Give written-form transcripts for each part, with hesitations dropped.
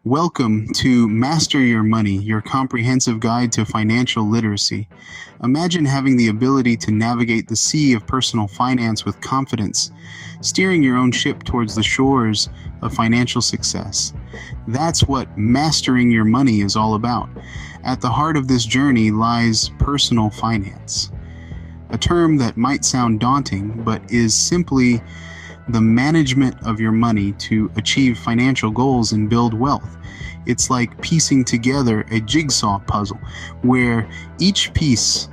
Welcome to Master Your Money, your comprehensive guide to financial literacy. Imagine having the ability to navigate the sea of personal finance with confidence, steering your own ship towards the shores of financial success. That's what mastering your money is all about. At the heart of this journey lies personal finance, a term that might sound daunting, but is simply the management of your money to achieve financial goals and build wealth. It's like piecing together a jigsaw puzzle where each piece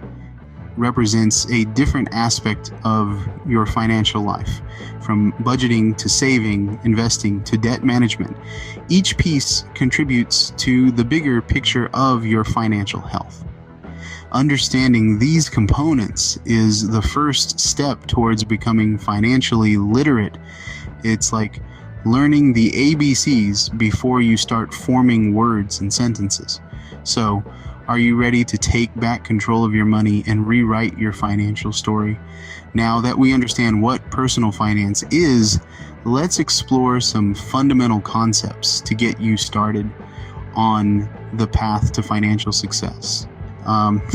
represents a different aspect of your financial life, from budgeting to saving, investing to debt management. Each piece contributes to the bigger picture of your financial health. Understanding these components is the first step towards becoming financially literate. It's like learning the ABCs before you start forming words and sentences. So, are you ready to take back control of your money and rewrite your financial story? Now that we understand what personal finance is, let's explore some fundamental concepts to get you started on the path to financial success.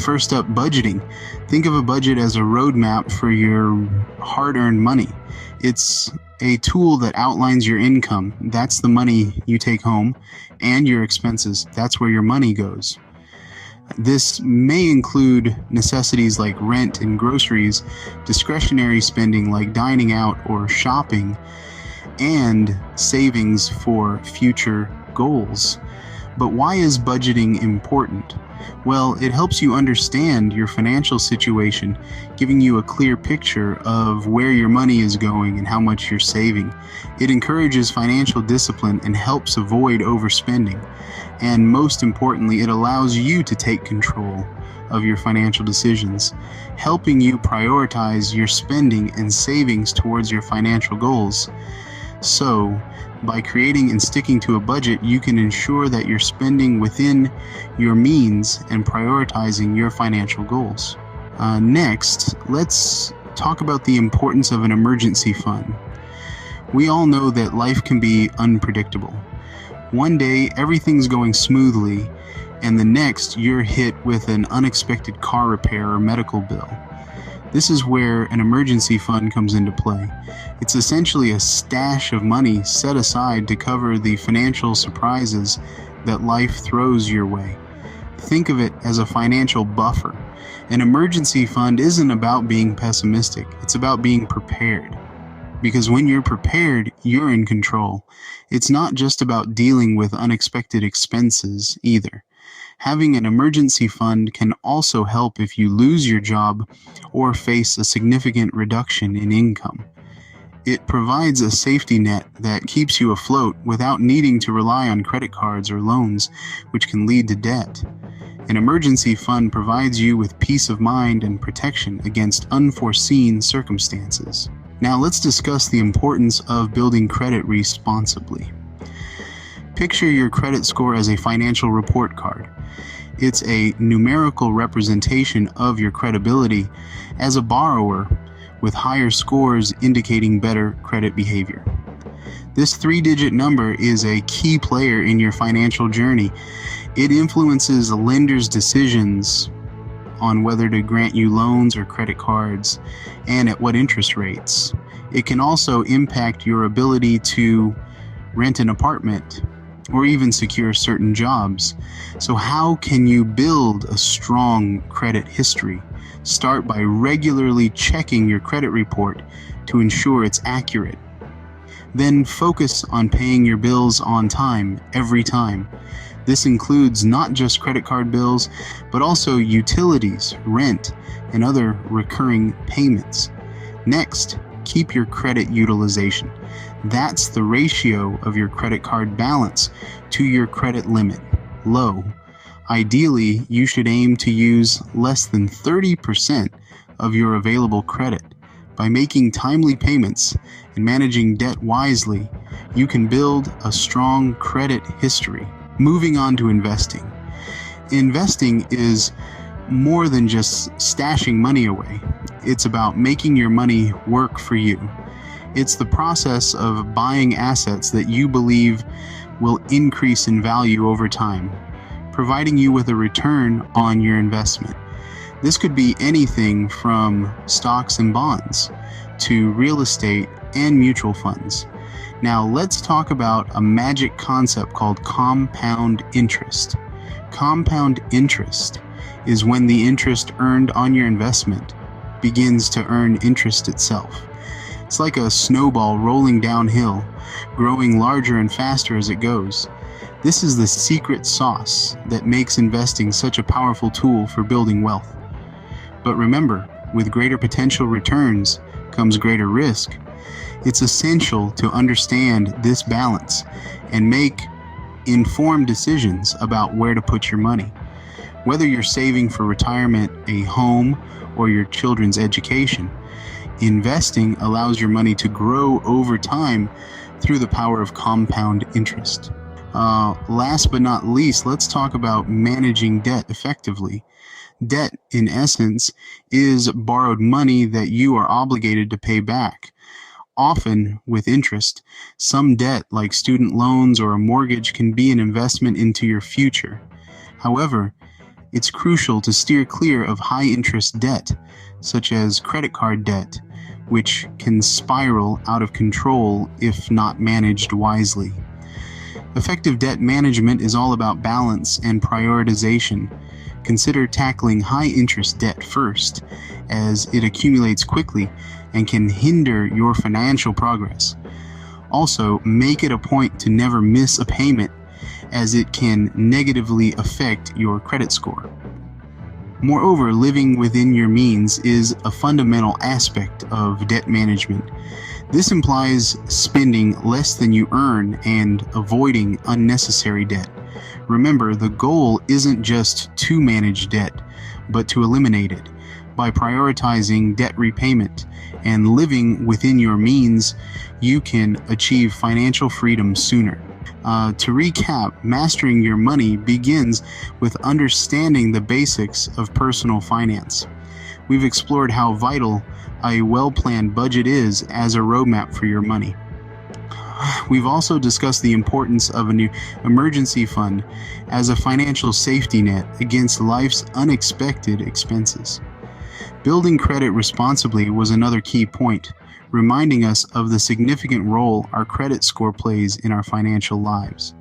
First up, budgeting. Think of a budget as a roadmap for your hard-earned money. It's a tool that outlines your income. That's the money you take home, and your expenses. That's where your money goes. This may include necessities like rent and groceries, discretionary spending like dining out or shopping, and savings for future goals. But why is budgeting important? Well, it helps you understand your financial situation, giving you a clear picture of where your money is going and how much you're saving. It encourages financial discipline and helps avoid overspending. And most importantly, it allows you to take control of your financial decisions, helping you prioritize your spending and savings towards your financial goals. So, by creating and sticking to a budget, you can ensure that you're spending within your means and prioritizing your financial goals. Next, let's talk about the importance of an emergency fund. We all know that life can be unpredictable. One day, everything's going smoothly, and the next, you're hit with an unexpected car repair or medical bill. This is where an emergency fund comes into play. It's essentially a stash of money set aside to cover the financial surprises that life throws your way. Think of it as a financial buffer. An emergency fund isn't about being pessimistic, it's about being prepared. Because when you're prepared, you're in control. It's not just about dealing with unexpected expenses either. Having an emergency fund can also help if you lose your job or face a significant reduction in income. It provides a safety net that keeps you afloat without needing to rely on credit cards or loans, which can lead to debt. An emergency fund provides you with peace of mind and protection against unforeseen circumstances. Now let's discuss the importance of building credit responsibly. Picture your credit score as a financial report card. It's a numerical representation of your credibility as a borrower, with higher scores indicating better credit behavior. This 3-digit number is a key player in your financial journey. It influences a lender's decisions on whether to grant you loans or credit cards and at what interest rates. It can also impact your ability to rent an apartment or even secure certain jobs. So how can you build a strong credit history? Start by regularly checking your credit report to ensure it's accurate. Then focus on paying your bills on time, every time. This includes not just credit card bills, but also utilities, rent, and other recurring payments. Next, keep your credit utilization. That's the ratio of your credit card balance to your credit limit, low. Ideally, you should aim to use less than 30% of your available credit. By making timely payments and managing debt wisely, you can build a strong credit history. Moving on to investing. Investing is more than just stashing money away. It's about making your money work for you. It's the process of buying assets that you believe will increase in value over time, providing you with a return on your investment. This could be anything from stocks and bonds to real estate and mutual funds. Now let's talk about a magic concept called compound interest. Compound interest is when the interest earned on your investment begins to earn interest itself. It's like a snowball rolling downhill, growing larger and faster as it goes. This is the secret sauce that makes investing such a powerful tool for building wealth. But remember, with greater potential returns comes greater risk. It's essential to understand this balance and make informed decisions about where to put your money. Whether you're saving for retirement, a home, or your children's education, investing allows your money to grow over time through the power of compound interest. Last but not least, let's talk about managing debt effectively. Debt, in essence, is borrowed money that you are obligated to pay back, often with interest. Some debt, like student loans or a mortgage, can be an investment into your future. However, it's crucial to steer clear of high-interest debt, such as credit card debt, which can spiral out of control if not managed wisely. Effective debt management is all about balance and prioritization. Consider tackling high-interest debt first, as it accumulates quickly and can hinder your financial progress. Also, make it a point to never miss a payment, as it can negatively affect your credit score. Moreover, living within your means is a fundamental aspect of debt management. This implies spending less than you earn and avoiding unnecessary debt. Remember, the goal isn't just to manage debt, but to eliminate it. By prioritizing debt repayment and living within your means, you can achieve financial freedom sooner. To recap, mastering your money begins with understanding the basics of personal finance. We've explored how vital a well-planned budget is as a roadmap for your money. We've also discussed the importance of a new emergency fund as a financial safety net against life's unexpected expenses. Building credit responsibly was another key point, reminding us of the significant role our credit score plays in our financial lives.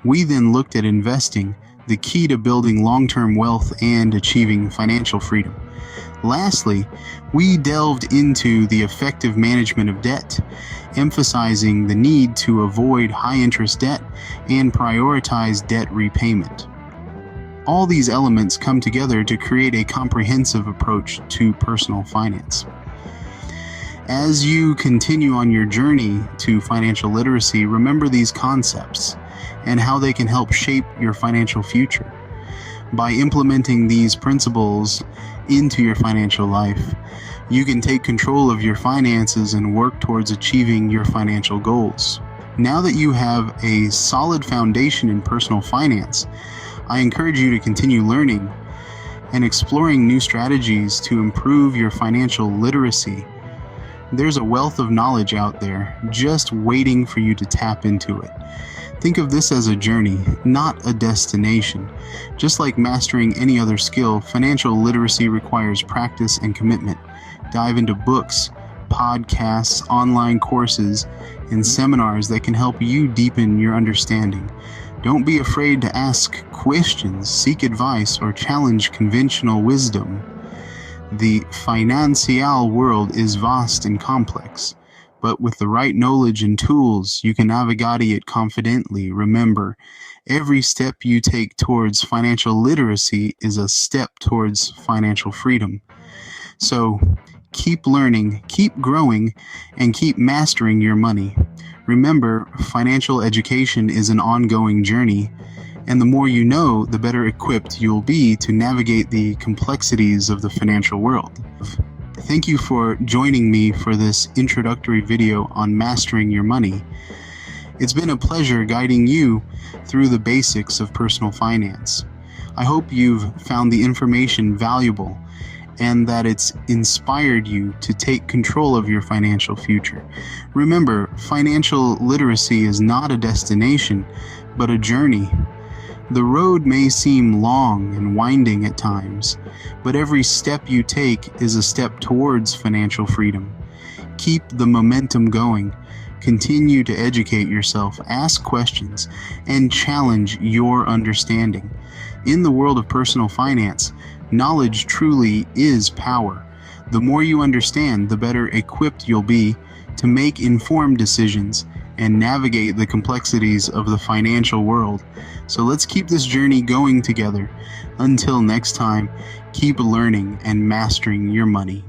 We then looked at investing, the key to building long-term wealth and achieving financial freedom. Lastly, we delved into the effective management of debt, emphasizing the need to avoid high-interest debt and prioritize debt repayment. All these elements come together to create a comprehensive approach to personal finance. As you continue on your journey to financial literacy, remember these concepts and how they can help shape your financial future. By implementing these principles into your financial life, you can take control of your finances and work towards achieving your financial goals. Now that you have a solid foundation in personal finance, I encourage you to continue learning and exploring new strategies to improve your financial literacy. There's a wealth of knowledge out there just waiting for you to tap into it. Think of this as a journey, not a destination. Just like mastering any other skill, financial literacy requires practice and commitment. Dive into books, podcasts, online courses, and seminars that can help you deepen your understanding. Don't be afraid to ask questions, seek advice, or challenge conventional wisdom. The financial world is vast and complex, but with the right knowledge and tools, you can navigate it confidently. Remember, every step you take towards financial literacy is a step towards financial freedom. So, keep learning, keep growing, and keep mastering your money. Remember, financial education is an ongoing journey, and the more you know, the better equipped you'll be to navigate the complexities of the financial world. Thank you for joining me for this introductory video on mastering your money. It's been a pleasure guiding you through the basics of personal finance. I hope you've found the information valuable and that it's inspired you to take control of your financial future. Remember, financial literacy is not a destination, but a journey. The road may seem long and winding at times, but every step you take is a step towards financial freedom. Keep the momentum going. Continue to educate yourself, ask questions, and challenge your understanding. In the world of personal finance, knowledge truly is power. The more you understand, the better equipped you'll be to make informed decisions and navigate the complexities of the financial world. So let's keep this journey going together. Until next time, keep learning and mastering your money.